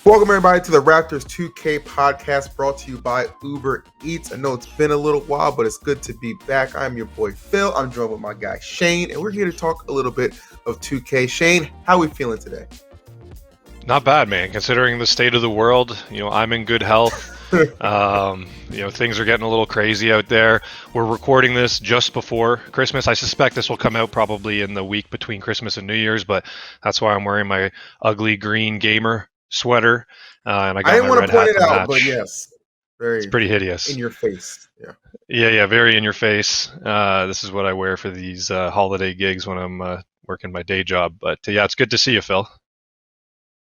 Welcome everybody to the Raptors 2K podcast brought to you by Uber Eats. I know it's been a little while, but it's good to be back. I'm your boy Phil. I'm joined with my guy Shane, and we're here to talk a little bit of 2K. Shane, how are we feeling today? Not bad, man. Considering the state of the world, I'm in good health. Things are getting a little crazy out there. We're recording this just before Christmas. I suspect this will come out probably in the week between Christmas and New Year's, but that's why I'm wearing my ugly green gamer sweater, and I didn't want to point it out, match. but yes, it's pretty hideous. In your face. Yeah, very in your face. This is what I wear for these holiday gigs when I'm working my day job. But yeah, it's good to see you, Phil.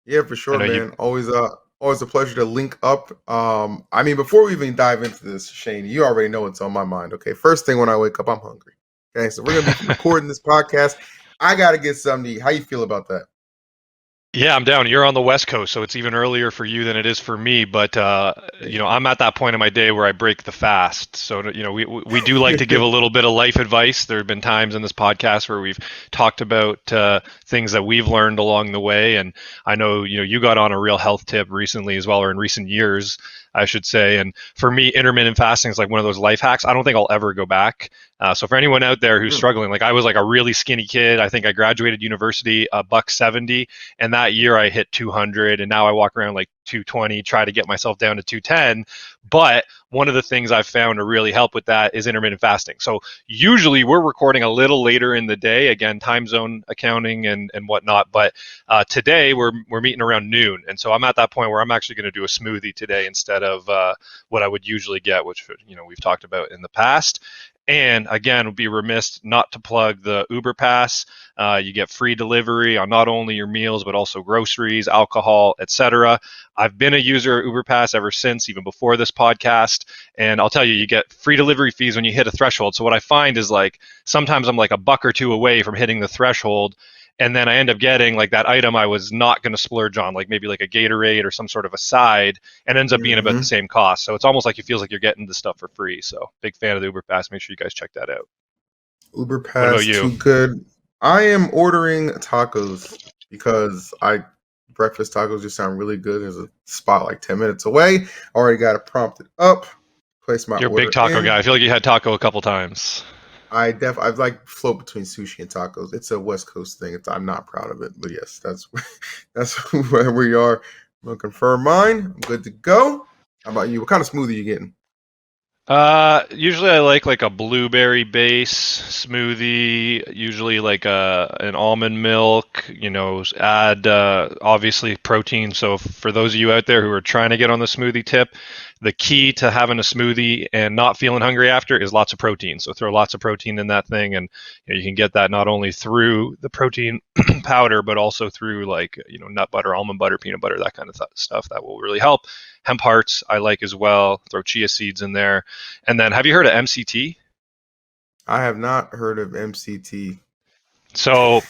Yeah, for sure, man. Always a pleasure to link up. Before we even dive into this, Shane, you already know what's on my mind. Okay, first thing when I wake up, I'm hungry. Okay, so we're gonna be recording this podcast. I gotta get something to eat. How you feel about that? Yeah, I'm down. You're on the West Coast, so it's even earlier for you than it is for me. But I'm at that point in my day where I break the fast. So we do like to give a little bit of life advice. There have been times in this podcast where we've talked about things that we've learned along the way, and I know you got on a real health tip recently as well, or in recent years, I should say. And for me, intermittent fasting is like one of those life hacks. I don't think I'll ever go back. So for anyone out there who's struggling, like I was like a really skinny kid. I think I graduated university $170, and that year I hit 200, and now I walk around like 220, try to get myself down to 210. But one of the things I've found to really help with that is intermittent fasting. So usually we're recording a little later in the day, again, time zone accounting and whatnot. But today we're meeting around noon. And so I'm at that point where I'm actually going to do a smoothie today instead of what I would usually get, which, we've talked about in the past. And again, would be remiss not to plug the Uber Pass. You get free delivery on not only your meals, but also groceries, alcohol, etc. I've been a user of Uber Pass ever since, even before this podcast. And I'll tell you, you get free delivery fees when you hit a threshold. So what I find is like, sometimes I'm like a buck or two away from hitting the threshold. And then I end up getting like that item I was not going to splurge on, like maybe like a Gatorade or some sort of a side, and ends up being about the same cost. So it's almost like it feels like you're getting the stuff for free. So big fan of the Uber Pass. Make sure you guys check that out. Uber Pass, too good. I am ordering tacos because breakfast tacos just sound really good. There's a spot like 10 minutes away. Already got it prompted up. Place my order. You're a big taco guy. I feel like you had taco a couple times. I've like float between sushi and tacos. It's a West Coast thing. I'm not proud of it, but yes, that's where we are. I'm gonna confirm mine. I'm good to go. How about you? What kind of smoothie are you getting? Usually I like a blueberry base smoothie, usually like an almond milk, add obviously protein. So for those of you out there who are trying to get on the smoothie tip, the key to having a smoothie and not feeling hungry after is lots of protein. So throw lots of protein in that thing, and you can get that not only through the protein powder, but also through like, nut butter, almond butter, peanut butter, that kind of stuff that will really help. Hemp hearts I like as well. Throw chia seeds in there. And then, have you heard of MCT? I have not heard of MCT. So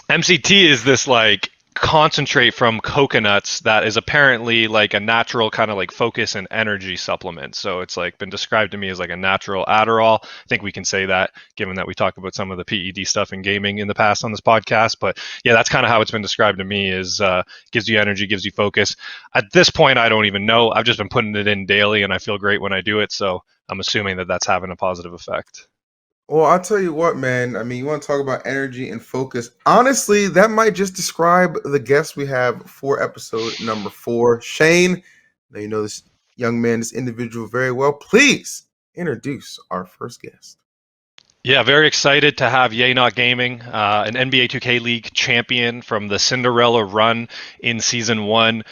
MCT is this like concentrate from coconuts that is apparently like a natural kind of like focus and energy supplement. So it's like been described to me as like a natural Adderall. I think we can say that given that we talk about some of the PED stuff in gaming in the past on this podcast. But yeah, that's kind of how it's been described to me, is gives you energy, gives you focus. At this point, I don't even know. I've just been putting it in daily and I feel great when I do it. So I'm assuming that that's having a positive effect. Well, I'll tell you what, man. You want to talk about energy and focus. Honestly, that might just describe the guest we have for episode number 4. Shane, now you know this young man, this individual very well. Please introduce our first guest. Yeah, very excited to have Yay Not Gaming, an NBA 2K League champion from the Cinderella run in Season 1.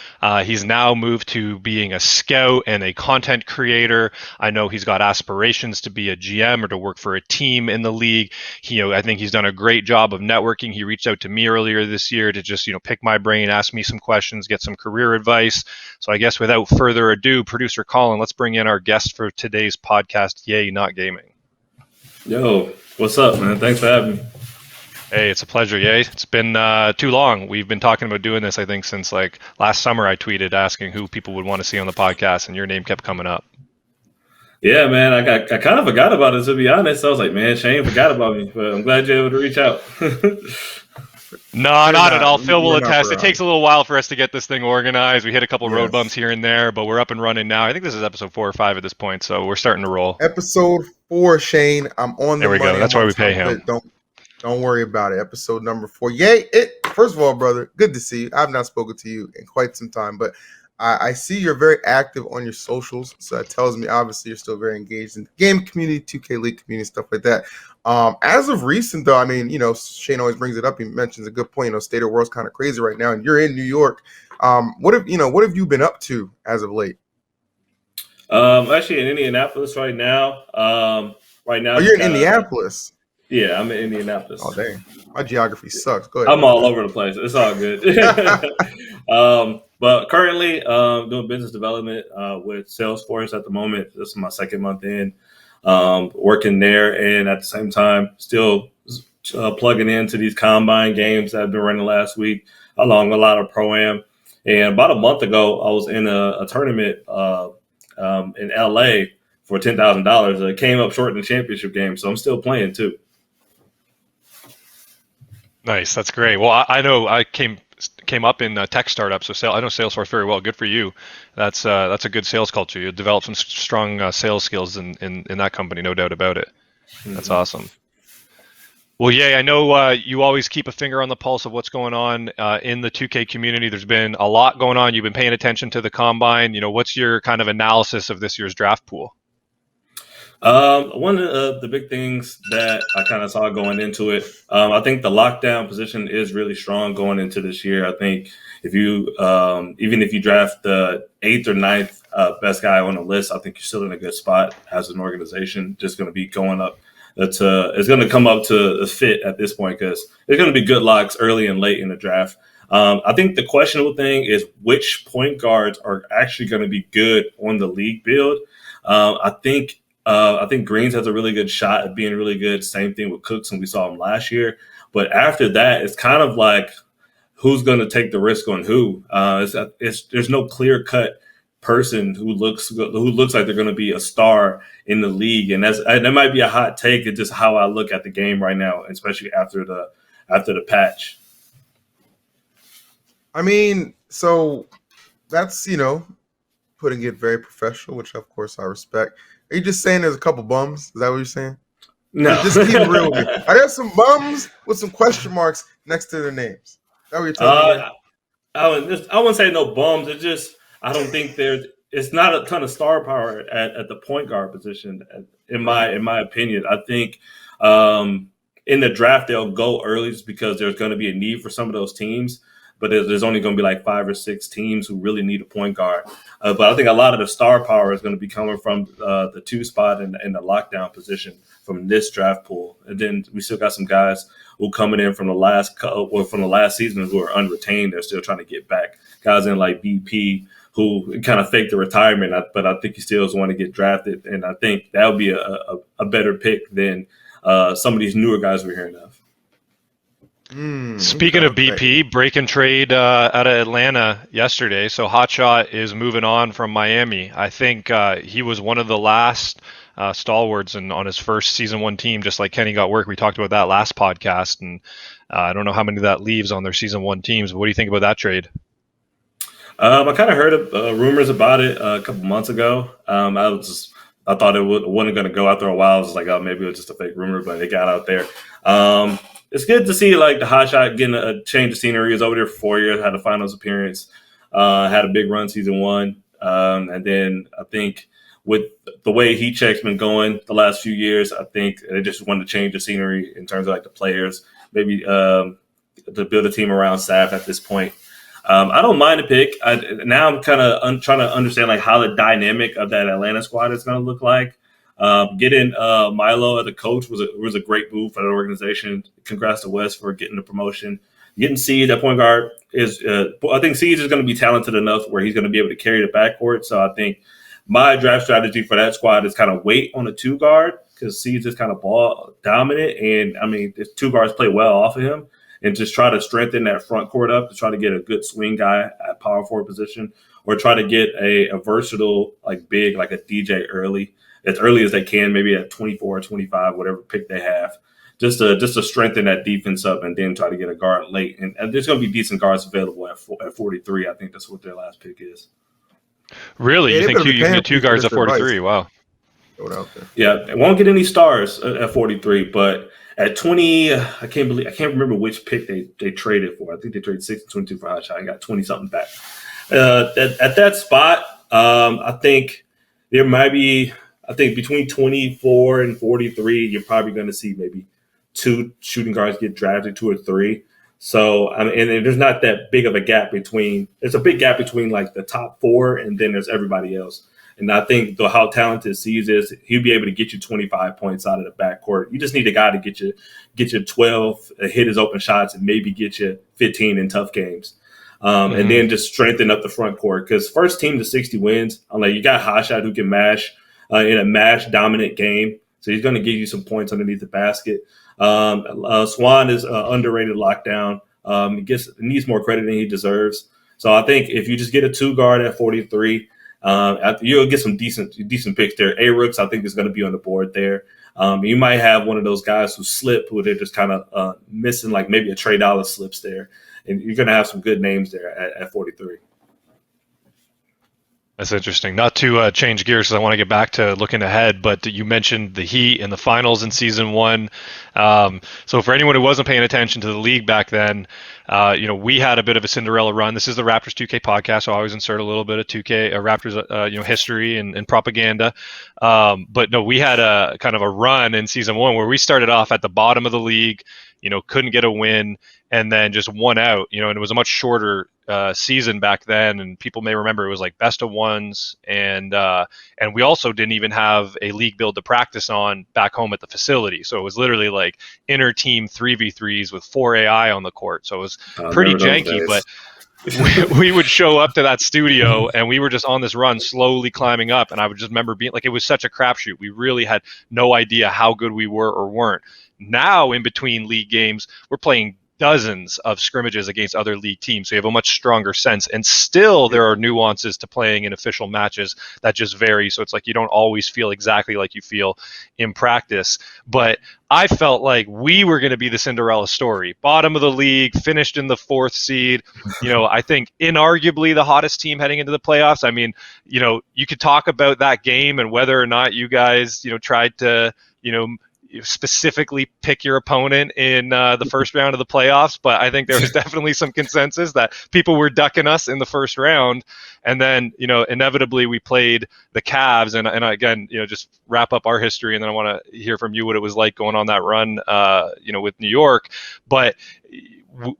He's now moved to being a scout and a content creator. I know he's got aspirations to be a GM or to work for a team in the league. I think he's done a great job of networking. He reached out to me earlier this year to just, pick my brain, ask me some questions, get some career advice. So I guess without further ado, producer Colin, let's bring in our guest for today's podcast, Yay Not Gaming. Yo, what's up, man? Thanks for having me. Hey, it's a pleasure, Yay. It's been too long. We've been talking about doing this, I think, since like last summer. I tweeted asking who people would want to see on the podcast, and your name kept coming up. Yeah, man, I kind of forgot about it, to be honest. I was like, man, Shane forgot about me, but I'm glad you're able to reach out. No, You're not at not. all. Phil will You're not attest. It Ferrari. takes a little while for us to get this thing organized. We hit a couple road Yes. bumps here and there, but we're up and running now. I think this is episode 4 or 5 at this point, so we're starting to roll. Episode 4, Shane. I'm on the There we go. money. That's I'm why on we pay top of him. it. Don't worry about it. Episode number 4. Yay! First of all, brother, good to see you. I've not spoken to you in quite some time, but I see you're very active on your socials, so that tells me obviously you're still very engaged in the game community, 2K League community, stuff like that. As of recent, though, I mean, Shane always brings it up. He mentions a good point. State of the world's kind of crazy right now, and you're in New York. What have you been up to as of late? Actually in Indianapolis right now. Right now, Oh, you're in Indianapolis. Yeah, I'm in Indianapolis. Oh, dang. My geography sucks. Go ahead. I'm all over the place. It's all good. But currently, doing business development with Salesforce at the moment. This is my second month in working there, and at the same time, still plugging into these combine games that I've been running last week, along with a lot of pro-am. And about a month ago, I was in a tournament in LA for $10,000. It came up short in the championship game, so I'm still playing too. Nice. That's great. Well, I know I came up in tech startups, so I know Salesforce very well. Good for you. That's a good sales culture. You develop some strong sales skills in that company, no doubt about it. That's awesome. Well, yeah, I know you always keep a finger on the pulse of what's going on in the 2K community. There's been a lot going on. You've been paying attention to the combine. What's your kind of analysis of this year's draft pool? One of the big things that I kind of saw going into it, I think the lockdown position is really strong going into this year. I think if you, even if you draft the 8th or 9th best guy on the list, I think you're still in a good spot as an organization. Just going to be going up. It's going to come up to a fit at this point because there's going to be good locks early and late in the draft. I think the questionable thing is which point guards are actually going to be good on the league build. I think Greens has a really good shot at being really good. Same thing with Cooks, and we saw him last year. But after that, it's kind of like who's going to take the risk on who. There's no clear cut person who looks like they're going to be a star in the league, and that might be a hot take. It's just how I look at the game right now, especially after the patch. I mean, so that's putting it very professional, which of course I respect. Are you just saying there's a couple bums? Is that what you're saying? No, just keep it real with me. Are there some bums with some question marks next to their names? Is that what you're telling me? I wouldn't say no bums. It's just I don't think it's not a ton of star power at the point guard position. In my opinion, I think in the draft they'll go early just because there's going to be a need for some of those teams. But there's only going to be like 5 or 6 teams who really need a point guard. But I think a lot of the star power is going to be coming from the 2 spot in the lockdown position from this draft pool. And then we still got some guys who coming in from the last season who are unretained. They're still trying to get back. Guys in like BP who kind of faked the retirement, but I think he still want to get drafted. And I think that would be a better pick than some of these newer guys we're hearing of. Speaking of BP, break and trade out of Atlanta yesterday. So Hotshot is moving on from Miami. I think he was one of the last stalwarts on his first season 1 team, just like Kenny got work. We talked about that last podcast, and I don't know how many of that leaves on their season 1 teams. But what do you think about that trade? I kind of heard rumors about it a couple months ago. I thought it wasn't going to go after a while. I was like, oh, maybe it was just a fake rumor, but it got out there. It's good to see like the Hotshot getting a change of scenery. He was over there for 4 years, had a finals appearance, had a big run season 1. And then I think with the way Heat Check's been going the last few years, I think they just wanted to change the scenery in terms of like the players, maybe to build a team around Saf at this point. I don't mind the pick. Now I'm kind of trying to understand like how the dynamic of that Atlanta squad is going to look like. Getting Milo as a coach was a great move for the organization. Congrats to Wes for getting the promotion. Getting Siege at point guard is I think Siege is going to be talented enough where he's going to be able to carry the backcourt. So I think my draft strategy for that squad is kind of wait on a 2 guard because Siege is kind of ball dominant, and I mean the 2 guards play well off of him, and just try to strengthen that front court up to try to get a good swing guy at power forward position, or try to get a versatile like big like a DJ early. As early as they can, maybe at 24 or 25, whatever pick they have, just to strengthen that defense up and then try to get a guard late. And there's going to be decent guards available at 43. I think that's what their last pick is. Really? Yeah, You they think better be you can paying get two for guards this at 43? advice. Wow. Throw it out there. Yeah, it won't get any stars at 43, but at 20, I can't remember which pick they traded for. I think they traded 6 and 22 for Hot Shot and got 20 something back. At that spot, I think there might be. I think between 24 and 43, you're probably going to see maybe 2 shooting guards get drafted, 2 or 3. So, I mean, and there's not that big of a gap between. There's a big gap between like the top 4 and then there's everybody else. And I think how talented C's is, he'll be able to get you 25 points out of the backcourt. You just need a guy to get you 12, hit his open shots, and maybe get you 15 in tough games. And then just strengthen up the front court. Because first team to 60 wins, I'm like, you got Hot Shot who can mash in a mash-dominant game. So he's going to give you some points underneath the basket. Swan is underrated lockdown. He needs more credit than he deserves. So I think if you just get a 2-guard at 43, you'll get some decent picks there. A-Rooks, I think, is going to be on the board there. You might have one of those guys who slip, who they're just kind of missing, like maybe a Trey Dallas slips there. And you're going to have some good names there at 43. That's interesting. Not to change gears because I want to get back to looking ahead, but you mentioned the Heat in the finals in season 1. So for anyone who wasn't paying attention to the league back then, we had a bit of a Cinderella run. This is the Raptors 2K podcast, so I always insert a little bit of 2K Raptors history and propaganda. But no, we had a kind of a run in season 1 where we started off at the bottom of the league, couldn't get a win, and then just won out, and it was a much shorter season back then, and people may remember it was like best of ones, and we also didn't even have a league build to practice on back home at the facility, so it was literally like inter team 3v3s with 4 AI on the court, so it was pretty janky, but we would show up to that studio and we were just on this run slowly climbing up, and I would just remember being like, it was such a crapshoot. We really had no idea how good we were or weren't. Now in between league games, we're playing dozens of scrimmages against other league teams, so you have a much stronger sense, and still there are nuances to playing in official matches that just vary, so it's like you don't always feel exactly like you feel in practice. But I felt like we were going to be the Cinderella story, bottom of the league, finished in the 4th seed, I think inarguably the hottest team heading into the playoffs. I mean, you could talk about that game and whether or not you guys tried to specifically pick your opponent in the first round of the playoffs, but I think there was definitely some consensus that people were ducking us in the first round. And then, inevitably we played the Cavs, and again, just wrap up our history, and then I want to hear from you what it was like going on that run, with New York. But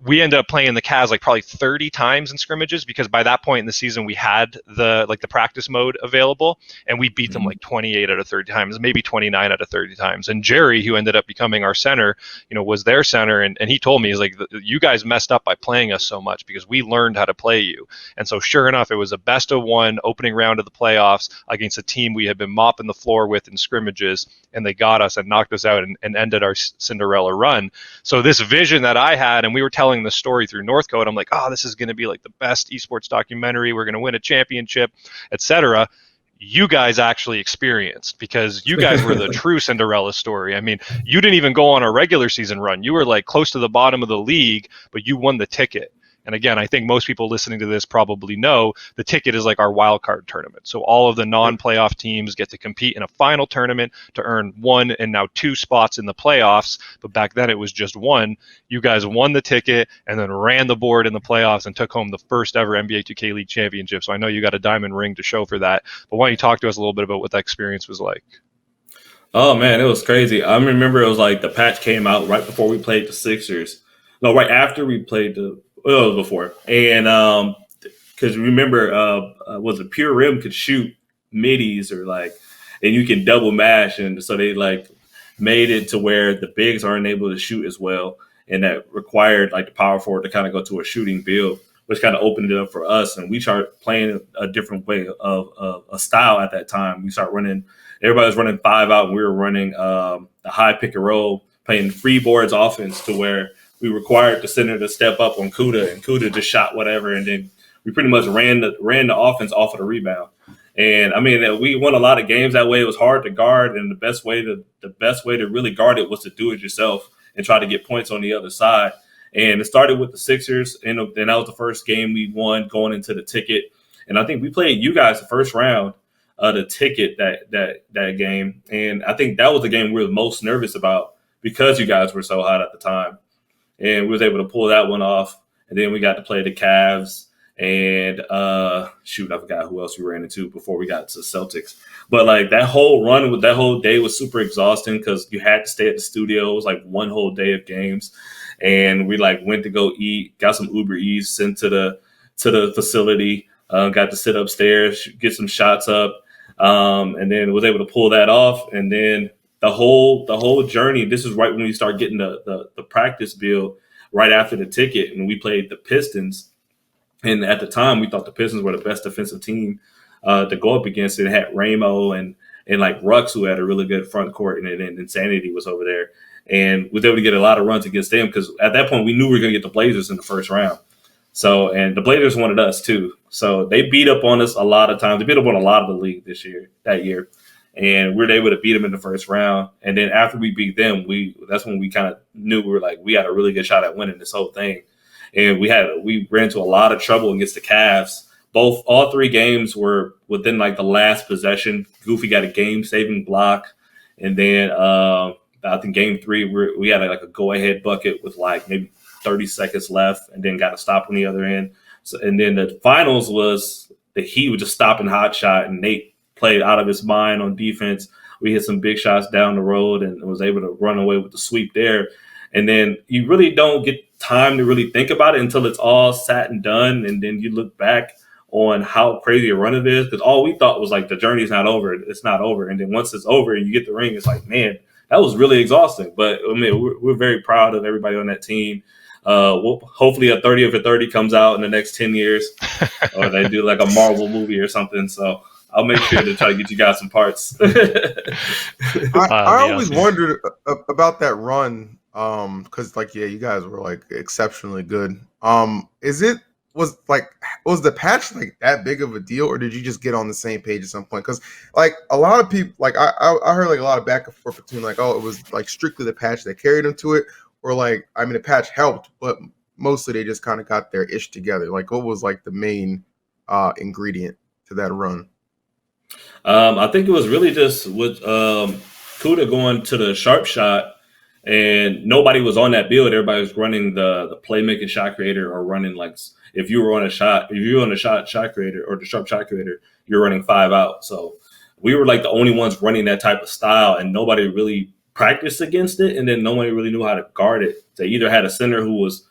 we ended up playing the Cavs like probably 30 times in scrimmages, because by that point in the season we had the practice mode available, and we beat them like 28 out of 30 times, maybe 29 out of 30 times. And Jerry, who ended up becoming our center, was their center, and he told me, he's like, you guys messed up by playing us so much because we learned how to play you. And so sure enough, it was a best of 1 opening round of the playoffs against a team we had been mopping the floor with in scrimmages, and they got us and knocked us out and ended our Cinderella run. So this vision that I had, and we were telling the story through Northcote, I'm like, this is going to be like the best esports documentary, we're going to win a championship, etc. You guys actually experienced, because you guys were the true Cinderella story. I mean, you didn't even go on a regular season run. You were like close to the bottom of the league, but you won the ticket. And again, I think most people listening to this probably know the ticket is like our wild card tournament. So all of the non-playoff teams get to compete in a final tournament to earn 1 and now 2 spots in the playoffs. But back then it was just 1. You guys won the ticket and then ran the board in the playoffs and took home the first ever NBA 2K League championship. So I know you got a diamond ring to show for that. But why don't you talk to us a little bit about what that experience was like? Oh, man, it was crazy. I remember it was like the patch came out right before we played the Sixers. No, right after we played before. And because remember, was it Pure Rim could shoot middies or and you can double mash. And so they made it to where the bigs aren't able to shoot as well. And that required the power forward to kind of go to a shooting build, which kind of opened it up for us. And we started playing a different way of a style at that time. We started running, everybody was running 5 out, and we were running a high pick and roll, playing free boards offense to where we required the center to step up on Kuda, and Kuda just shot whatever, and then we pretty much ran the offense off of the rebound. And I mean, we won a lot of games that way. It was hard to guard, and the best way to really guard it was to do it yourself and try to get points on the other side. And it started with the Sixers, and then that was the first game we won going into the ticket. And I think we played you guys the first round of the ticket that game, and I think that was the game we were most nervous about because you guys were so hot at the time, and we was able to pull that one off. And then we got to play the Cavs and shoot, I forgot who else we ran into before we got to the Celtics. But like that whole run with that whole day was super exhausting because you had to stay at the studio. It was like one whole day of games, and we like went to go eat, got some Uber Eats sent to the facility, got to sit upstairs, get some shots up, and then was able to pull that off. And then the whole journey. This is right when we start getting the practice build right after the ticket, and we played the Pistons. And at the time, we thought the Pistons were the best defensive team to go up against. It had Ramo and like Rux, who had a really good front court, and then Insanity was over there. And we were able to get a lot of runs against them because at that point, we knew we were going to get the Blazers in the first round. So, and the Blazers wanted us too. So they beat up on us a lot of times. They beat up on a lot of the league that year. And we were able to beat them in the first round. And then after we beat them, that's when we kind of knew we had a really good shot at winning this whole thing. And we ran into a lot of trouble against the Cavs. All three games were within like the last possession. Goofy got a game-saving block, and then I think game 3 we had like a go-ahead bucket with like maybe 30 seconds left, and then got a stop on the other end. So, and then the finals was the Heat was just stopping hot shot, and Nate played out of his mind on defense. We hit some big shots down the road and was able to run away with the sweep there. And then you really don't get time to really think about it until it's all sat and done. And then you look back on how crazy a run it is, because all we thought was like the journey's not over. It's not over. And then once it's over and you get the ring, it's like, man, that was really exhausting. But I mean, we're very proud of everybody on that team. Hopefully a 30 for 30 comes out in the next 10 years, or they do like a Marvel movie or something. So I'll make sure to try to get you guys some parts. I always wondered about that run, because like, yeah, you guys were like exceptionally good. Was the patch like that big of a deal, or did you just get on the same page at some point? Because like a lot of people, like I heard like a lot of back and forth between like, oh, it was like strictly the patch that carried them to it, or like, I mean, the patch helped, but mostly they just kind of got their ish together. Like, what was like the main ingredient to that run? I think it was really just with Kuda going to the sharp shot, and nobody was on that build. Everybody was running the playmaking shot creator, or running like if you were on a shot creator or the sharp shot creator, you're running 5 out. So we were like the only ones running that type of style, and nobody really practiced against it, and then nobody really knew how to guard it. They either had a center who was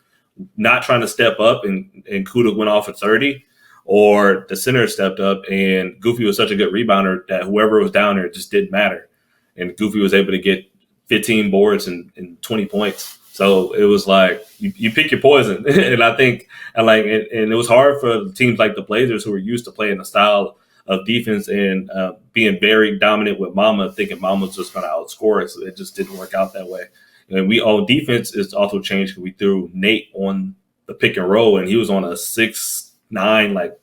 not trying to step up, and Kuda went off at 30, or the center stepped up, and Goofy was such a good rebounder that whoever was down there, it just didn't matter. And Goofy was able to get 15 boards and 20 points. So it was like you pick your poison. And I think and it was hard for teams like the Blazers, who were used to playing a style of defense and being very dominant with Mama, thinking Mama was just going to outscore us. So it just didn't work out that way. And on defense is also changed because we threw Nate on the pick and roll, and he was on a 6'9" like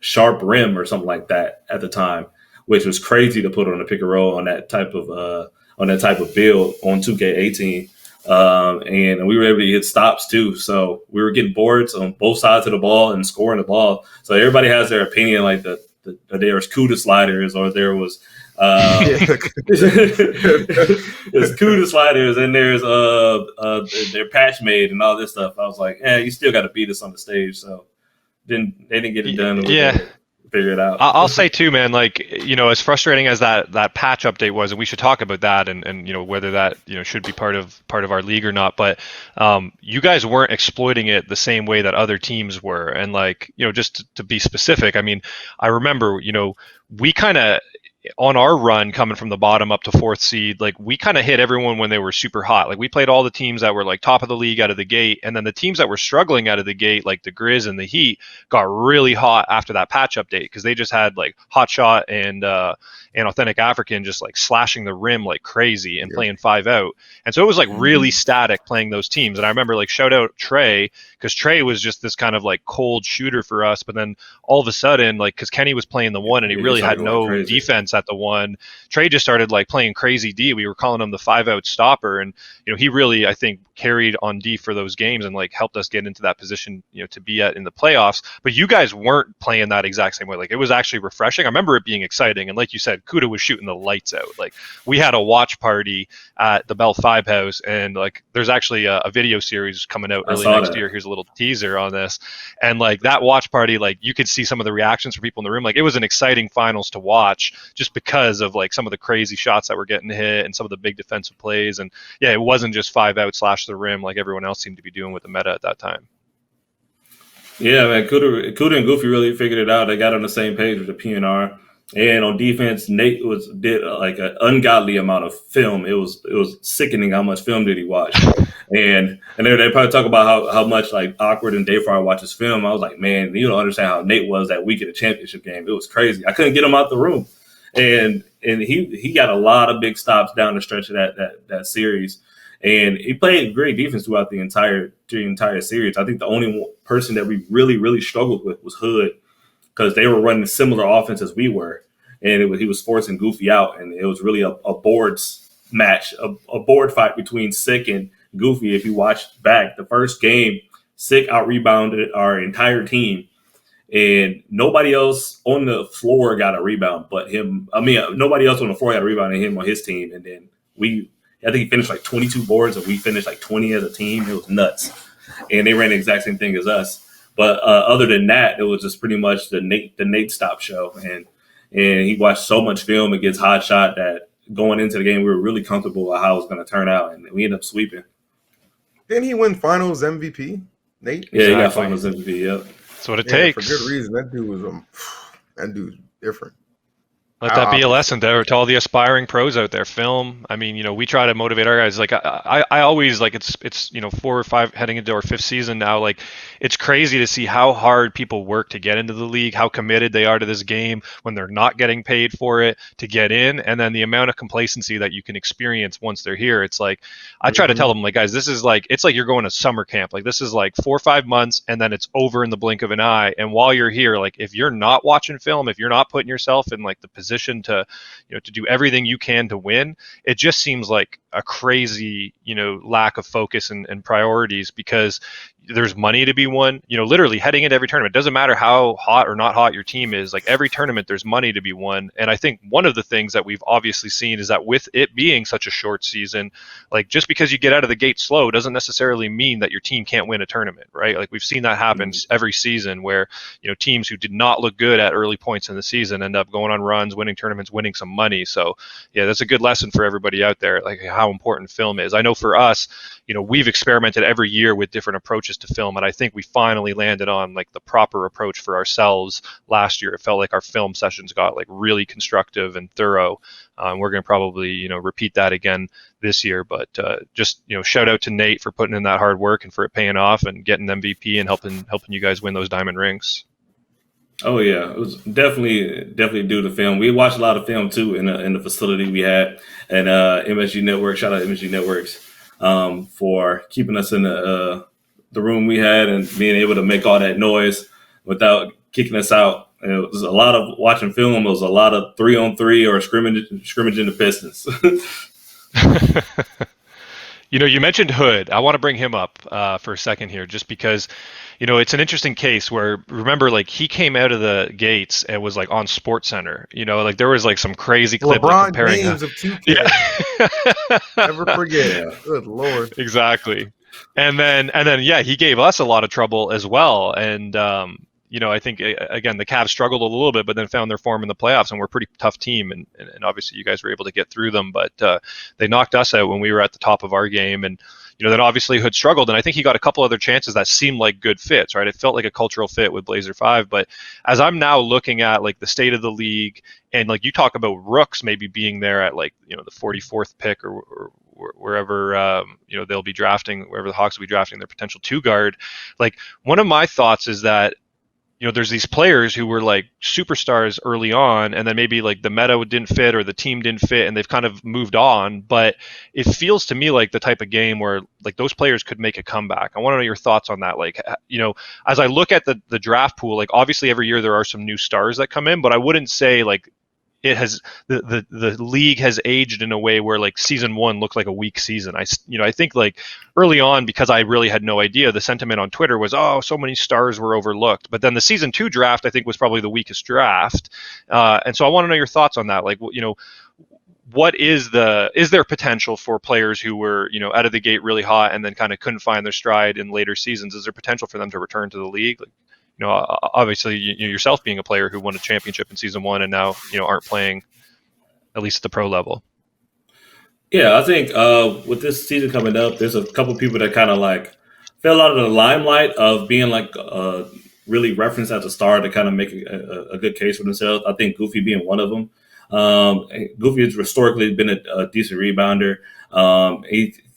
sharp rim or something like that at the time, which was crazy to put on a pick and roll on that type of build on 2K18. And we were able to get stops too. So we were getting boards on both sides of the ball and scoring the ball. So everybody has their opinion, like there was CUDA sliders, or there was there's CUDA sliders, and there's their patch made and all this stuff. I was like, you still got to beat us on the stage. So they didn't get it done. Yeah. Figure it out. I'll say too, man, like, as frustrating as that patch update was, and we should talk about that and whether that, should be part of our league or not, but you guys weren't exploiting it the same way that other teams were. And like, just to be specific, I mean, I remember, we kind of, on our run coming from the bottom up to 4th seed, like we kind of hit everyone when they were super hot. Like we played all the teams that were like top of the league out of the gate, and then the teams that were struggling out of the gate, like the Grizz and the Heat, got really hot after that patch update because they just had like Hot Shot and Authentic African just like slashing the rim like crazy and playing 5 out. And so it was like really static playing those teams. And I remember like shout out Trey, because Trey was just this kind of like cold shooter for us. But then all of a sudden, like because Kenny was playing the 1 and he really had no defense at the 1, Trey just started like playing crazy D. We were calling him the 5 out stopper. And, he really, I think, carried on D for those games and like helped us get into that position, to be at in the playoffs. But you guys weren't playing that exact same way. Like it was actually refreshing. I remember it being exciting. And like you said, Kuda was shooting the lights out. Like we had a watch party at the Bell 5 house, and like there's actually a video series coming out early next year. Here's a little teaser on this. And like that watch party, like you could see some of the reactions from people in the room. Like it was an exciting finals to watch just because of like some of the crazy shots that were getting hit and some of the big defensive plays. And yeah, it wasn't just 5 out slash the rim like everyone else seemed to be doing with the meta at that time. Yeah, man, Kuda and Goofy really figured it out. They got on the same page with the PNR. And on defense, Nate did like an ungodly amount of film. It was sickening how much film did he watch. And they probably talk about how much like awkward and Dayfar watches film. I was like, man, you don't understand how Nate was that week at the championship game. It was crazy. I couldn't get him out the room. And he got a lot of big stops down the stretch of that series. And he played great defense throughout the entire series. I think the only person that we really, really struggled with was Hood, because they were running a similar offense as we were. And he was forcing Goofy out. And it was really a boards match, a board fight between Sick and Goofy. If you watched back the first game, Sick out-rebounded our entire team. And nobody else on the floor got a rebound but him. I mean, nobody else on the floor got a rebound and him on his team. And then I think he finished like 22 boards and we finished like 20 as a team. It was nuts. And they ran the exact same thing as us. But other than that, it was just pretty much the Nate Stop show. And he watched so much film against Hot Shot that going into the game, we were really comfortable with how it was going to turn out. And we ended up sweeping. Didn't he win finals MVP, Nate? Yeah, he got finals MVP, yep. That's what it takes. For good reason. That dude's different. Let that be a lesson to all the aspiring pros out there. Film. I mean, we try to motivate our guys. Like I always like it's 4 or 5 heading into our 5th season now. Like it's crazy to see how hard people work to get into the league, how committed they are to this game when they're not getting paid for it to get in, and then the amount of complacency that you can experience once they're here. It's like I try to tell them, like, guys, this is like it's like you're going to summer camp. Like this is like 4 or 5 months, and then it's over in the blink of an eye. And while you're here, like if you're not watching film, if you're not putting yourself in like the position to do everything you can to win, it just seems like a crazy lack of focus and priorities, because there's money to be won. Literally heading into every tournament, doesn't matter how hot or not hot your team is, like every tournament there's money to be won. And I think one of the things that we've obviously seen is that with it being such a short season, like just because you get out of the gate slow doesn't necessarily mean that your team can't win a tournament, right? Like we've seen that happen every season where teams who did not look good at early points in the season end up going on runs, winning tournaments, winning some money. So yeah, that's a good lesson for everybody out there, like how important film is. I know for us, we've experimented every year with different approaches to film, and I think we finally landed on like the proper approach for ourselves last year. It felt like our film sessions got like really constructive and thorough. We're going to probably repeat that again this year, but just shout out to Nate for putting in that hard work and for it paying off and getting MVP and helping you guys win those diamond rings. Oh yeah, it was definitely due to film. We watched a lot of film too in the facility we had, and MSG Network. Shout out MSG Networks for keeping us in the room we had and being able to make all that noise without kicking us out. And it was a lot of watching film. It was a lot of 3-on-3 or scrimmaging the Pistons. You mentioned Hood. I want to bring him up for a second here, just because, it's an interesting case where, remember, like he came out of the gates and was like on Sports Center. Like there was like some crazy clip LeBron comparing James of 2K. Never forget. Good Lord. Exactly. And then yeah, he gave us a lot of trouble as well. And I think again the Cavs struggled a little bit, but then found their form in the playoffs, and we're a pretty tough team. And obviously you guys were able to get through them, but they knocked us out when we were at the top of our game. And then obviously Hood struggled, and I think he got a couple other chances that seemed like good fits, right? It felt like a cultural fit with Blazer 5. But as I'm now looking at like the state of the league, and like you talk about rooks maybe being there at like, the 44th pick or wherever they'll be drafting, wherever the Hawks will be drafting their potential 2 guard. Like, one of my thoughts is that there's these players who were like superstars early on, and then maybe like the meta didn't fit or the team didn't fit, and they've kind of moved on. But it feels to me like the type of game where like those players could make a comeback. I want to know your thoughts on that. Like, as I look at the draft pool, like obviously every year there are some new stars that come in, but I wouldn't say like it has the league has aged in a way where like season 1 looked like a weak season. I think like early on, because I really had no idea, the sentiment on Twitter was, oh, so many stars were overlooked. But then the season 2 draft, I think, was probably the weakest draft. And so I want to know your thoughts on that. Like, what is there potential for players who were, out of the gate really hot and then kind of couldn't find their stride in later seasons? Is there potential for them to return to the league? Like, obviously yourself being a player who won a championship in season 1 and now, aren't playing at least at the pro level. Yeah, I think with this season coming up, there's a couple people that kind of like fell out of the limelight of being like really referenced as a star to kind of make a good case for themselves. I think Goofy being one of them. Goofy has historically been a decent rebounder.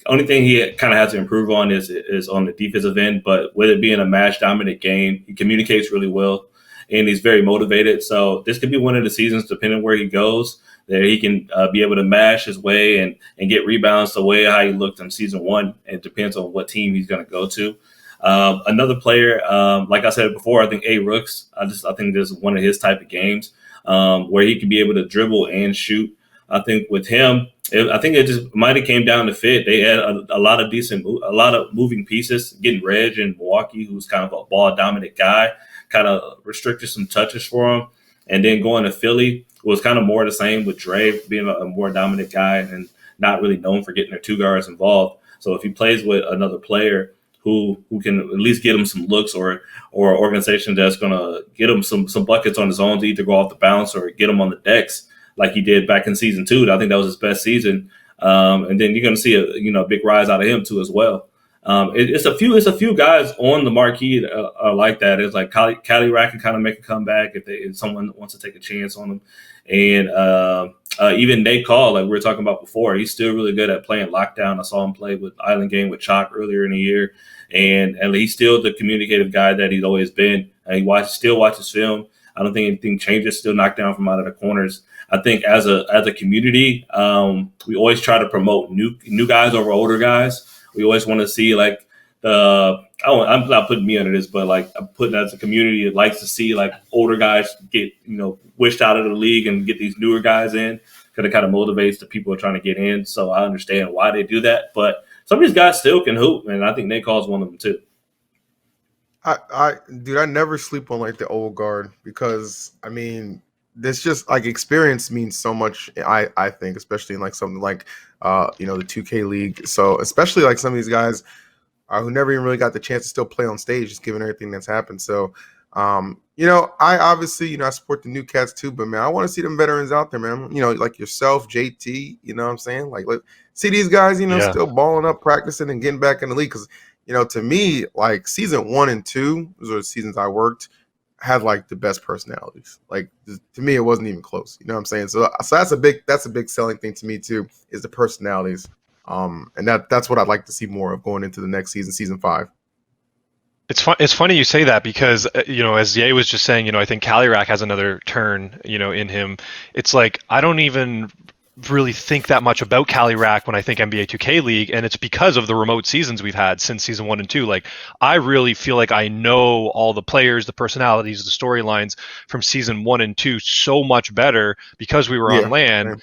Only thing he kind of has to improve on is on the defensive end, but with it being a match dominant game, he communicates really well and he's very motivated. So this could be one of the seasons, depending where he goes, that he can be able to mash his way and get rebounds the way how he looked in season 1. It depends on what team he's going to go to. Another player, like I said before, I think Rooks. I think this is one of his type of games where he can be able to dribble and shoot. I think with him, I think it just might have came down to fit. They had a lot of moving pieces. Getting Reg in Milwaukee, who's kind of a ball dominant guy, kind of restricted some touches for him. And then going to Philly was kind of more the same with Dre being a more dominant guy and not really known for getting their 2 guards involved. So if he plays with another player who can at least get him some looks or an organization that's going to get him some buckets on his own to either go off the bounce or get him on the decks, like he did back in season 2. I think that was his best season. And then you're going to see a big rise out of him too as well. It's a few guys on the marquee that are like that. It's like Cali Rack can kind of make a comeback if someone wants to take a chance on him. And even Nate Call, like we were talking about before, he's still really good at playing lockdown. I saw him play with Island Game with Chalk earlier in the year. And he's still the communicative guy that he's always been. He still watches film. I don't think anything changes, still knocked down from out of the corners. I think as a community, we always try to promote new guys over older guys. We always want to see like I'm not putting me under this, but like I'm putting as a community that likes to see like older guys get, wished out of the league and get these newer guys in, because it kind of motivates the people who are trying to get in. So I understand why they do that, but some of these guys still can hoop, and I think Nate Call's one of them too. I never sleep on like the old guard, because I mean, this just like experience means so much. I think, especially in like something like the 2K league. So especially like some of these guys who never even really got the chance to still play on stage, just given everything that's happened. So I obviously I support the new cats too, but man, I want to see them veterans out there, man. Like yourself, JT. You know what I'm saying? Like see these guys, still balling up, practicing, and getting back in the league. Because to me, like season 1 and 2, those are the seasons I worked, had like the best personalities. Like to me, it wasn't even close. You know what I'm saying? So that's a big selling thing to me too, is the personalities. And that's what I'd like to see more of going into the next season, season 5. It's funny you say that, because as Ye was just saying, I think Kalirac has another turn, in him. It's like I don't even really think that much about Kalirac when I think NBA 2K League, and it's because of the remote seasons we've had since season 1 and 2. Like I really feel like I know all the players, the personalities, the storylines from season 1 and 2 so much better because we were on LAN. Yeah.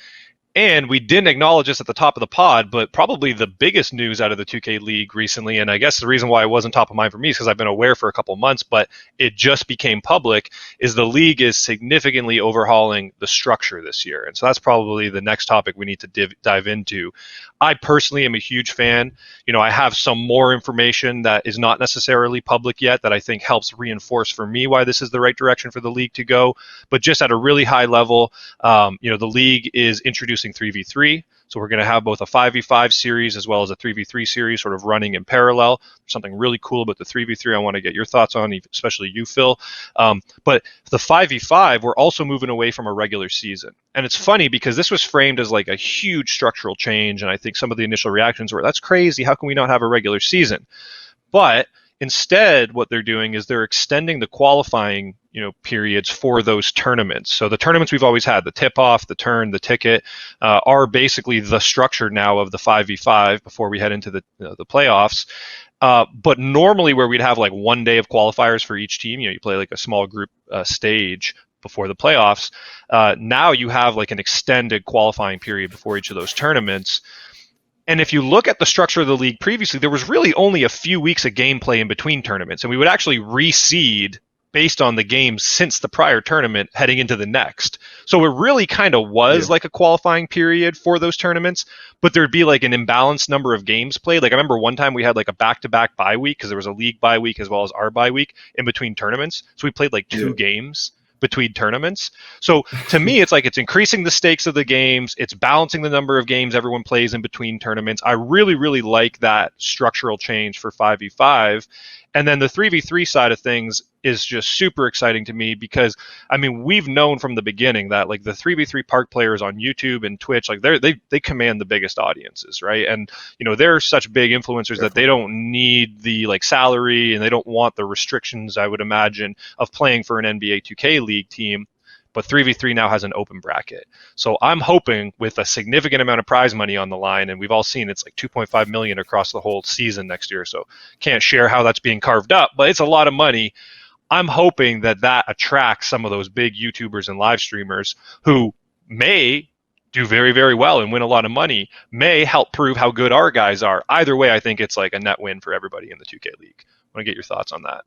And we didn't acknowledge this at the top of the pod, but probably the biggest news out of the 2K League recently, and I guess the reason why it wasn't top of mind for me is because I've been aware for a couple of months, but it just became public, is the league is significantly overhauling the structure this year. And so that's probably the next topic we need to dive into. I personally am a huge fan. I have some more information that is not necessarily public yet that I think helps reinforce for me why this is the right direction for the league to go. But just at a really high level, the league is introducing 3v3. So we're going to have both a 5v5 series as well as a 3v3 series sort of running in parallel. There's something really cool about the 3v3 I want to get your thoughts on, especially you, Phil. But the 5v5, we're also moving away from a regular season. And it's funny because this was framed as like a huge structural change. And I think some of the initial reactions were, that's crazy. How can we not have a regular season? But instead, what they're doing is they're extending the qualifying, periods for those tournaments. So the tournaments we've always had, the tip-off, the turn, the ticket, are basically the structure now of the 5v5 before we head into the playoffs. But normally where we'd have like 1 day of qualifiers for each team, you play like a small group stage before the playoffs. Now you have like an extended qualifying period before each of those tournaments. And if you look at the structure of the league previously, there was really only a few weeks of gameplay in between tournaments, and we would actually reseed based on the games since the prior tournament heading into the next. So it really kind of was like a qualifying period for those tournaments, but there'd be like an imbalanced number of games played. Like I remember one time we had like a back-to-back bye week because there was a league bye week as well as our bye week in between tournaments. So we played like two games between tournaments. So to me, it's like it's increasing the stakes of the games. It's balancing the number of games everyone plays in between tournaments. I really, really like that structural change for 5v5. And then the 3v3 side of things is just super exciting to me because, I mean, we've known from the beginning that like the 3v3 park players on YouTube and Twitch, like they command the biggest audiences, right? And, they're such big influencers that they don't need the like salary and they don't want the restrictions, I would imagine, of playing for an NBA 2K League team. But 3v3 now has an open bracket. So I'm hoping with a significant amount of prize money on the line, and we've all seen it's like 2.5 million across the whole season next year. So can't share how that's being carved up, but it's a lot of money. I'm hoping that attracts some of those big YouTubers and live streamers who may do very, very well and win a lot of money, may help prove how good our guys are. Either way, I think it's like a net win for everybody in the 2K League. I want to get your thoughts on that.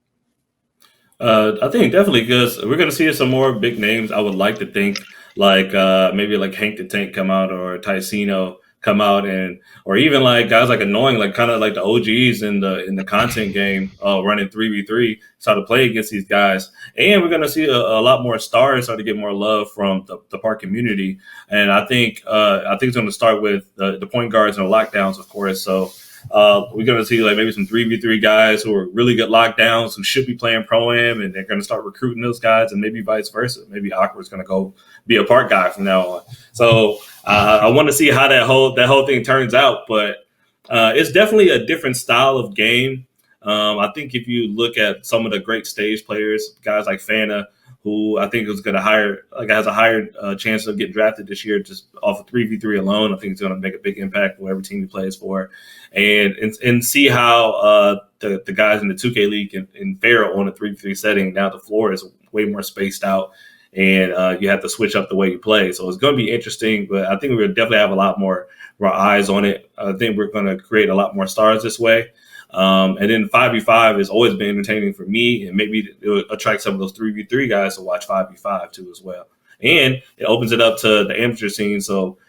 I think definitely because we're going to see some more big names. I would like to think like maybe like Hank the Tank come out or Ticino come out, and or even like guys like Annoying, like kind of like the OGs in the content game, running 3v3, start to play against these guys. And we're going to see a lot more stars start to get more love from the park community. And I think it's going to start with the point guards and the lockdowns, of course. So we're going to see like maybe some 3v3 guys who are really good lockdowns who should be playing Pro-Am, and they're going to start recruiting those guys, and maybe vice versa. Maybe Awkward's going to go be a park guy from now on. So I want to see how that whole thing turns out, but it's definitely a different style of game. I think if you look at some of the great stage players, guys like Fana, who I think is going to has a higher chance of getting drafted this year just off of 3v3 alone. I think it's going to make a big impact for every team he plays for, and see how the guys in the 2K League and fare on a 3v3 setting. Now the floor is way more spaced out, and you have to switch up the way you play. So it's going to be interesting, but I think we're going to definitely have a lot more eyes on it. I think we're going to create a lot more stars this way. And then 5v5 has always been entertaining for me, and maybe it will attract some of those 3v3 guys to watch 5v5 too as well. And it opens it up to the amateur scene, so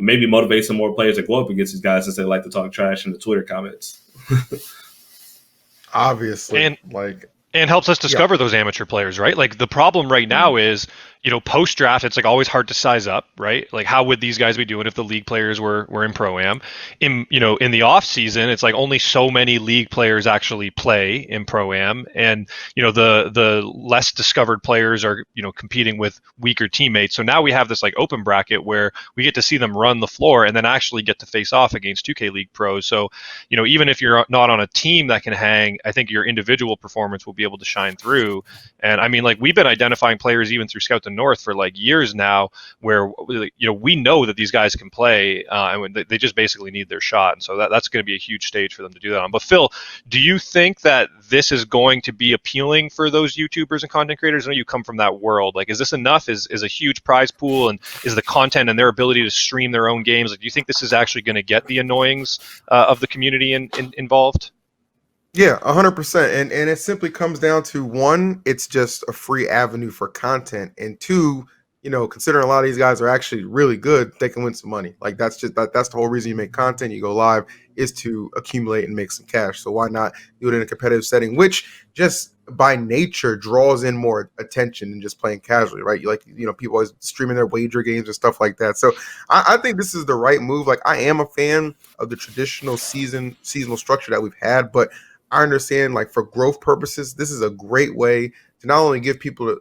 maybe motivate some more players to go up against these guys since they like to talk trash in the Twitter comments. Obviously. And helps us discover those amateur players, right? Like the problem right now is, post draft, it's like always hard to size up, right? Like how would these guys be doing if the league players were in Pro-Am? In the off season, it's like only so many league players actually play in Pro-Am, and the less discovered players are competing with weaker teammates. So now we have this like open bracket where we get to see them run the floor and then actually get to face off against 2K League pros. So even if you're not on a team that can hang, I think your individual performance will be able to shine through. And I mean, like we've been identifying players even through Scout the North for like years now, where we know that these guys can play, and they just basically need their shot. And so that's going to be a huge stage for them to do that on. But Phil, do you think that this is going to be appealing for those YouTubers and content creators? I know you come from that world. Like, is this enough? Is a huge prize pool, and is the content and their ability to stream their own games? Like, do you think this is actually going to get the Annoyings of the community involved? Yeah, 100%. And it simply comes down to, one, it's just a free avenue for content, and two, considering a lot of these guys are actually really good, they can win some money. Like that's the whole reason you make content, you go live, is to accumulate and make some cash. So why not do it in a competitive setting, which just by nature draws in more attention than just playing casually, right? People always streaming their wager games and stuff like that. So I think this is the right move. Like I am a fan of the traditional seasonal structure that we've had, but I understand, like, for growth purposes, this is a great way to not only give people,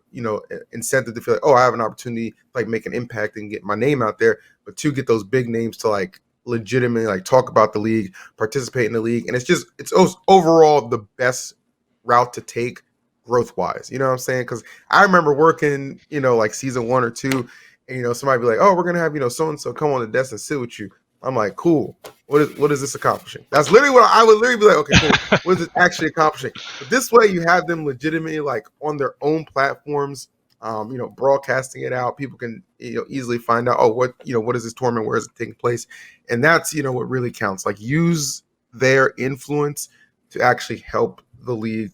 incentive to feel like, oh, I have an opportunity to, like, make an impact and get my name out there, but to get those big names to, like, legitimately, like, talk about the league, participate in the league. And it's overall the best route to take growth wise. You know what I'm saying? Because I remember working, like season 1 or 2, and, somebody be like, oh, we're going to have, so-and-so come on the desk and sit with you. I'm like, cool. What is this accomplishing? That's literally what I would literally be like, okay, cool. What is this actually accomplishing? But this way you have them legitimately, like, on their own platforms, broadcasting it out. People can, easily find out, oh, what is this tournament? Where is it taking place? And that's, what really counts. Like, use their influence to actually help the league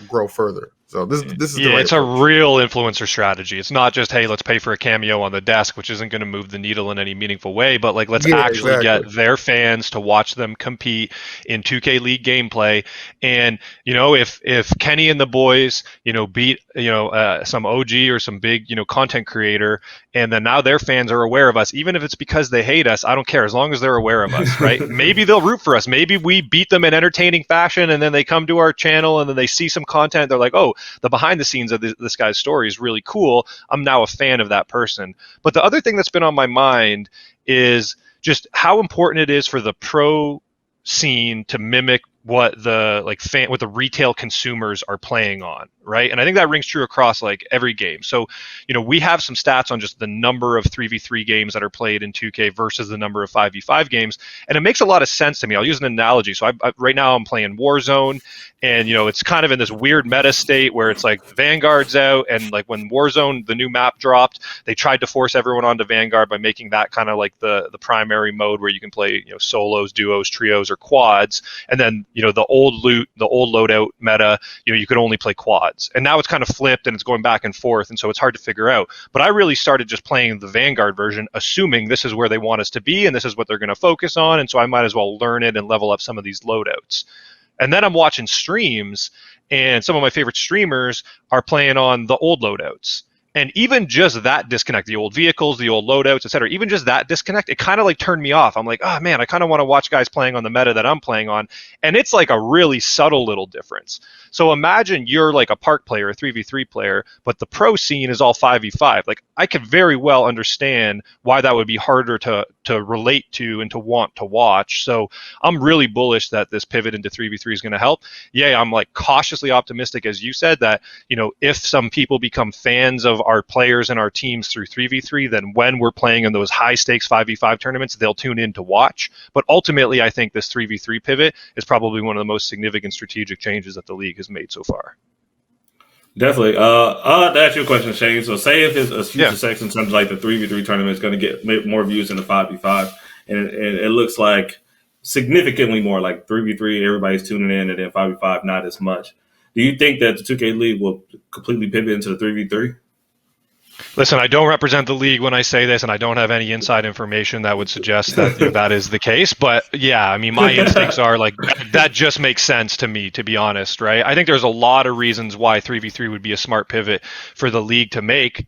grow further. So this is the right it's approach. a real influencer strategy. It's not just, hey, let's pay for a cameo on the desk, which isn't going to move the needle in any meaningful way, but like let's actually get their fans to watch them compete in 2K League gameplay. And if Kenny and the boys beat some OG or some big content creator, and then now their fans are aware of us, even if it's because they hate us, I don't care, as long as they're aware of us, right? Maybe they'll root for us. Maybe we beat them in entertaining fashion, and then they come to our channel and then they see some content. They're like, oh, the behind the scenes of this guy's story is really cool. I'm now a fan of that person. But the other thing that's been on my mind is just how important it is for the pro scene to mimic what the retail consumers are playing on, right? And I think that rings true across like every game. So, we have some stats on just the number of 3v3 games that are played in 2K versus the number of 5v5 games, and it makes a lot of sense to me. I'll use an analogy. So right now I'm playing Warzone, and it's kind of in this weird meta state where it's like Vanguard's out, and like when Warzone, the new map dropped, they tried to force everyone onto Vanguard by making that kind of like the primary mode where you can play solos, duos, trios, or quads, and then the old loadout meta, you could only play quads. And now it's kind of flipped and it's going back and forth, and so it's hard to figure out. But I really started just playing the Vanguard version, assuming this is where they want us to be and this is what they're going to focus on, and so I might as well learn it and level up some of these loadouts. And then I'm watching streams, and some of my favorite streamers are playing on the old loadouts. And even just that disconnect, the old vehicles, the old loadouts, et cetera, even just that disconnect, it kind of like turned me off. I'm like, oh man, I kind of want to watch guys playing on the meta that I'm playing on. And it's like a really subtle little difference. So imagine you're like a park player, a 3v3 player, but the pro scene is all 5v5. Like, I could very well understand why that would be harder to relate to and to want to watch. So I'm really bullish that this pivot into 3v3 is going to help. Yeah, I'm like cautiously optimistic, as you said, that if some people become fans of our players and our teams through 3v3, then when we're playing in those high stakes 5v5 tournaments, they'll tune in to watch. But ultimately, I think this 3v3 pivot is probably one of the most significant strategic changes that the league has made so far. Definitely. I'll have to ask you a question, Shane. So say if it's a future sex in terms of like the 3v3 tournament is going to get more views than the 5v5, and it looks like significantly more, like 3v3, everybody's tuning in, and then 5v5, not as much. Do you think that the 2K League will completely pivot into the 3v3? Listen, I don't represent the league when I say this, and I don't have any inside information that would suggest that that is the case. But yeah, I mean, my instincts are like that just makes sense to me, to be honest, right? I think there's a lot of reasons why 3v3 would be a smart pivot for the league to make,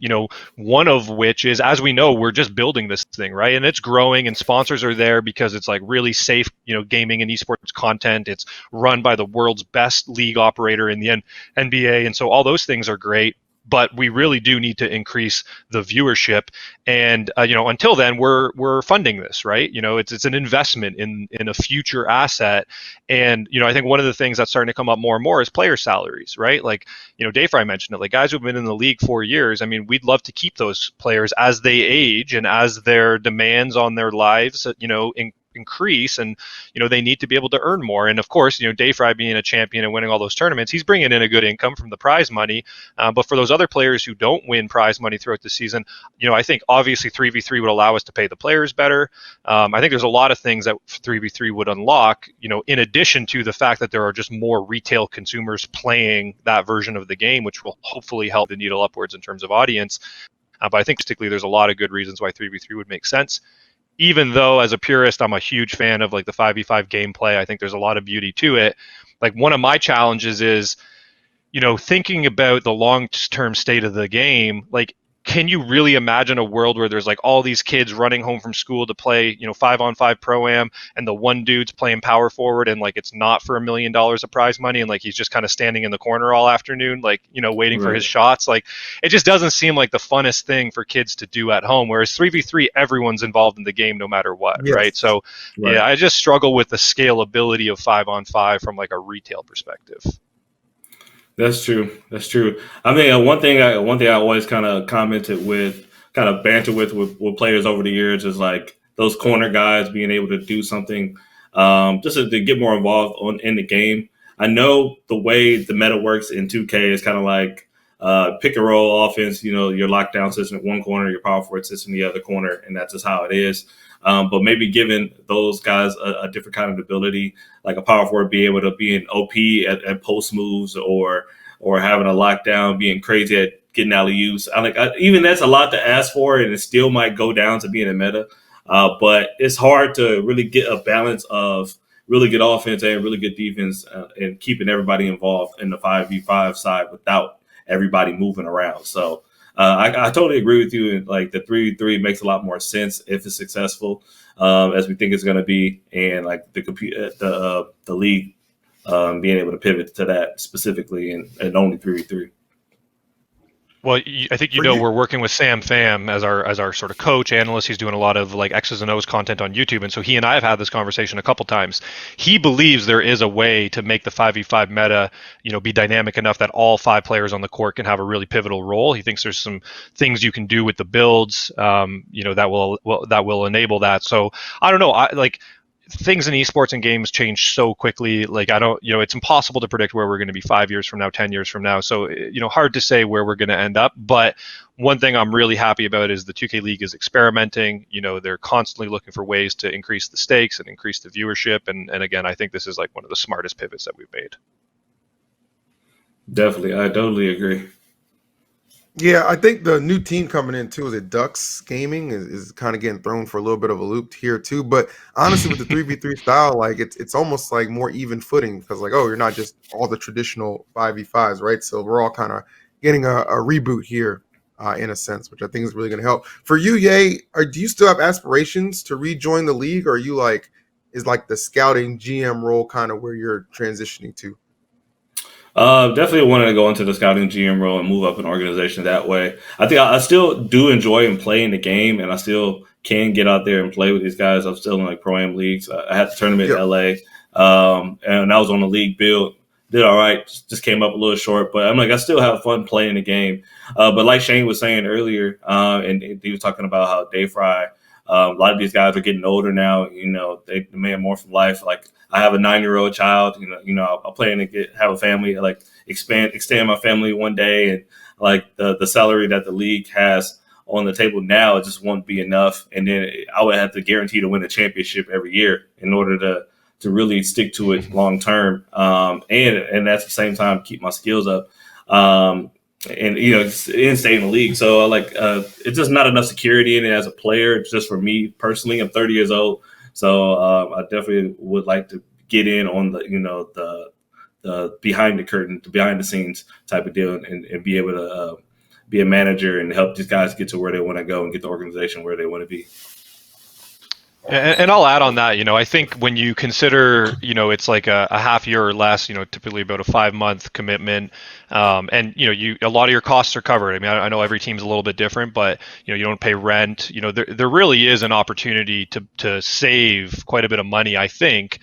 one of which is, as we know, we're just building this thing, right? And it's growing, and sponsors are there because it's like really safe, gaming and esports content. It's run by the world's best league operator in the NBA. And so all those things are great. But we really do need to increase the viewership, and until then, we're funding this, right? It's an investment in a future asset, and I think one of the things that's starting to come up more and more is player salaries, right? Like Dave Fry mentioned it, like guys who've been in the league 4 years. I mean, we'd love to keep those players as they age and as their demands on their lives, increase, and they need to be able to earn more. And of course, Dave Fry being a champion and winning all those tournaments, he's bringing in a good income from the prize money. But for those other players who don't win prize money throughout the season, I think obviously 3v3 would allow us to pay the players better. I think there's a lot of things that 3v3 would unlock, in addition to the fact that there are just more retail consumers playing that version of the game, which will hopefully help the needle upwards in terms of audience. But I think particularly there's a lot of good reasons why 3v3 would make sense. Even though as a purist, I'm a huge fan of like the 5v5 gameplay. I think there's a lot of beauty to it. Like one of my challenges is, thinking about the long-term state of the game, like, can you really imagine a world where there's like all these kids running home from school to play, 5-on-5 pro-am, and the one dude's playing power forward, and like it's not for $1 million of prize money, and like he's just kind of standing in the corner all afternoon, like, waiting for his shots. Like, it just doesn't seem like the funnest thing for kids to do at home. Whereas 3v3, everyone's involved in the game no matter what, right? So, yeah, I just struggle with the scalability of 5-on-5 from like a retail perspective. That's true. I mean, one thing I always kind of commented with, kind of banter with players over the years is like those corner guys being able to do something just to get more involved in the game. I know the way the meta works in 2K is kind of like pick and roll offense. Your lockdown system in one corner, your power forward system in the other corner, and that's just how it is. But maybe giving those guys a different kind of ability, like a power forward be able to be an OP at post moves, or having a lockdown, being crazy at getting alley-oops. Even that's a lot to ask for, and it still might go down to being a meta. But it's hard to really get a balance of really good offense and really good defense, and keeping everybody involved in the 5v5 side without everybody moving around. So I totally agree with you. Like the 3v3 makes a lot more sense if it's successful, as we think it's going to be, and like the league being able to pivot to that specifically, and only 3v3. Well, I think we're working with Sam Pham as our sort of coach analyst. He's doing a lot of like X's and O's content on YouTube, and so he and I have had this conversation a couple times. He believes there is a way to make the 5v5 meta, be dynamic enough that all 5 players on the court can have a really pivotal role. He thinks there's some things you can do with the builds, that will enable that. So I don't know. Things in esports and games change so quickly. Like, it's impossible to predict where we're going to be 5 years from now, 10 years from now. So, hard to say where we're going to end up. But one thing I'm really happy about is the 2K League is experimenting. They're constantly looking for ways to increase the stakes and increase the viewership. And again, I think this is like one of the smartest pivots that we've made. Definitely. I totally agree. Yeah, I think the new team coming in too, the Ducks Gaming, is kind of getting thrown for a little bit of a loop here too. But honestly, with the 3v3 style, like it's almost like more even footing, because like, you're not just all the traditional 5v5s, right? So we're all kind of getting a reboot here in a sense, which I think is really going to help. For you, Ye, do you still have aspirations to rejoin the league, or are you is the scouting GM role kind of where you're transitioning to? Definitely wanted to go into the scouting GM role and move up an organization that way. I think I still do enjoy and playing the game, and I still can get out there and play with these guys. I'm still in like pro-am leagues. I had the tournament in LA, and I was on the league build. Did all right, just came up a little short, but I'm like, I still have fun playing the game. But like Shane was saying earlier, and he was talking about how Day Fry, a lot of these guys are getting older now. They demand more from life. Like, I have a 9-year-old child. I'm planning to have a family, like extend my family one day, and like the salary that the league has on the table now, it just won't be enough. And then I would have to guarantee to win a championship every year in order to really stick to it long term, and at the same time keep my skills up, and stay in the league. So it's just not enough security in it as a player. Just for me personally, I'm 30 years old. So I definitely would like to get in on the behind the curtain, the behind the scenes type of deal, and be able to be a manager and help these guys get to where they want to go and get the organization where they want to be. And I'll add on that, I think when you consider, it's like a half year or less, typically about a 5-month commitment, and a lot of your costs are covered. I mean, I know every team's a little bit different, but you don't pay rent. There really is an opportunity to save quite a bit of money, I think,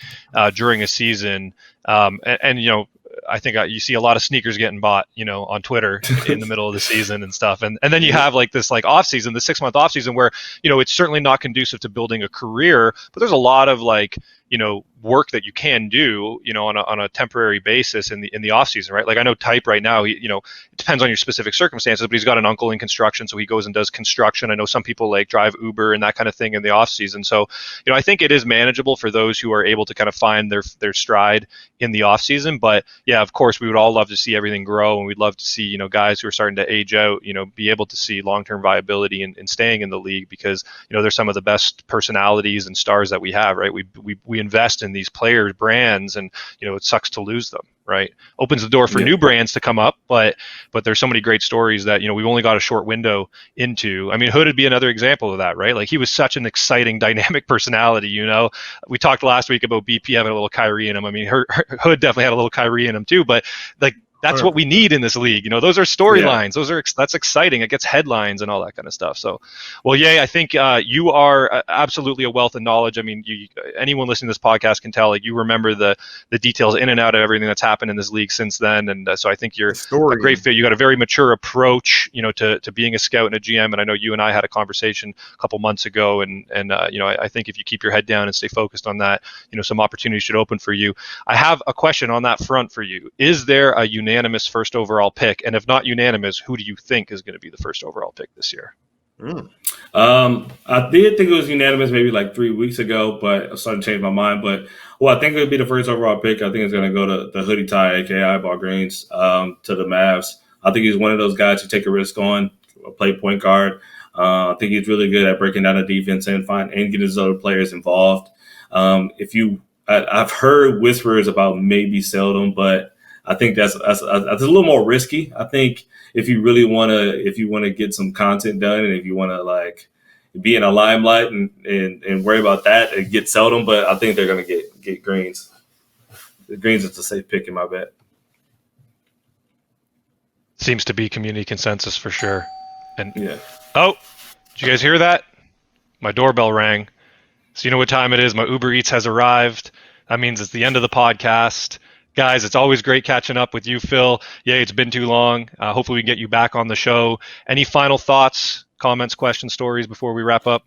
during a season, and I think you see a lot of sneakers getting bought, on Twitter in the middle of the season and stuff. And then you have like this off season, the 6-month off season where, it's certainly not conducive to building a career, but there's a lot of work that you can do, on a temporary basis in the off season, right? Like I know Type right now, it depends on your specific circumstances, but he's got an uncle in construction, so he goes and does construction. I know some people like drive Uber and that kind of thing in the off season. So, I think it is manageable for those who are able to kind of find their stride in the off season. But yeah, of course, we would all love to see everything grow, and we'd love to see, guys who are starting to age out, be able to see long-term viability in staying in the league, because, they're some of the best personalities and stars that we have, right? We invest in these players, brands, and, it sucks to lose them, right? Opens the door for new brands to come up, but there's so many great stories that, we've only got a short window into. I mean, Hood would be another example of that, right? Like he was such an exciting, dynamic personality, We talked last week about BP having a little Kyrie in him. I mean, Hood definitely had a little Kyrie in him too, but like, that's what we need in this league. Those are storylines. That's exciting. It gets headlines and all that kind of stuff. So, well, yeah, I think you are absolutely a wealth of knowledge. I mean, anyone listening to this podcast can tell, like, you remember the details in and out of everything that's happened in this league since then. And so I think you're a great fit. You got a very mature approach, to being a scout and a GM. And I know you and I had a conversation a couple months ago. And I think if you keep your head down and stay focused on that, some opportunities should open for you. I have a question on that front for you. Is there a unanimous first overall pick? And if not unanimous, who do you think is going to be the first overall pick this year? I did think it was unanimous maybe like 3 weeks ago, but I started to change my mind. But I think it would be the first overall pick. I think it's going to go to the Hoodie Ty, aka Eyeball Greens, to the Mavs. I think he's one of those guys who take a risk on, play point guard. I think he's really good at breaking down the defense and getting his other players involved. I've heard whispers about maybe Seldom, but I think that's a little more risky. I think if you want to get some content done, and if you want to like be in a limelight and worry about that and get Seldom, but I think they're going to get Greens. The Greens is a safe pick in my bet. Seems to be community consensus for sure. And yeah. Oh, did you guys hear that? My doorbell rang. So you know what time it is? My Uber Eats has arrived. That means it's the end of the podcast. Guys, it's always great catching up with you, Phil. Yay, it's been too long. Hopefully we can get you back on the show. Any final thoughts, comments, questions, stories before we wrap up?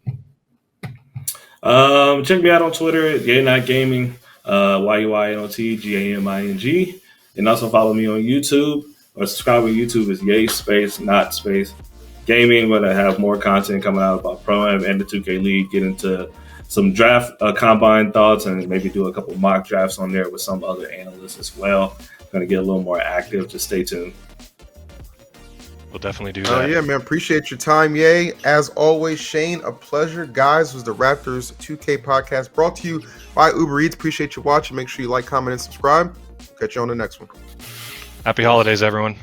Check me out on Twitter, Yay Not Gaming, YUYNOTGAMING. And also follow me on YouTube, or subscribe on YouTube is Yay Space, Not Space Gaming, where I have more content coming out about Pro-Am and the 2K League, get into some draft combine thoughts, and maybe do a couple mock drafts on there with some other analysts as well. Going to get a little more active. Just stay tuned. We'll definitely do that. Yeah, man. Appreciate your time, Yay. As always, Shane, a pleasure. Guys, was the Raptors 2K podcast brought to you by Uber Eats. Appreciate you watching. Make sure you like, comment, and subscribe. Catch you on the next one. Happy holidays, everyone.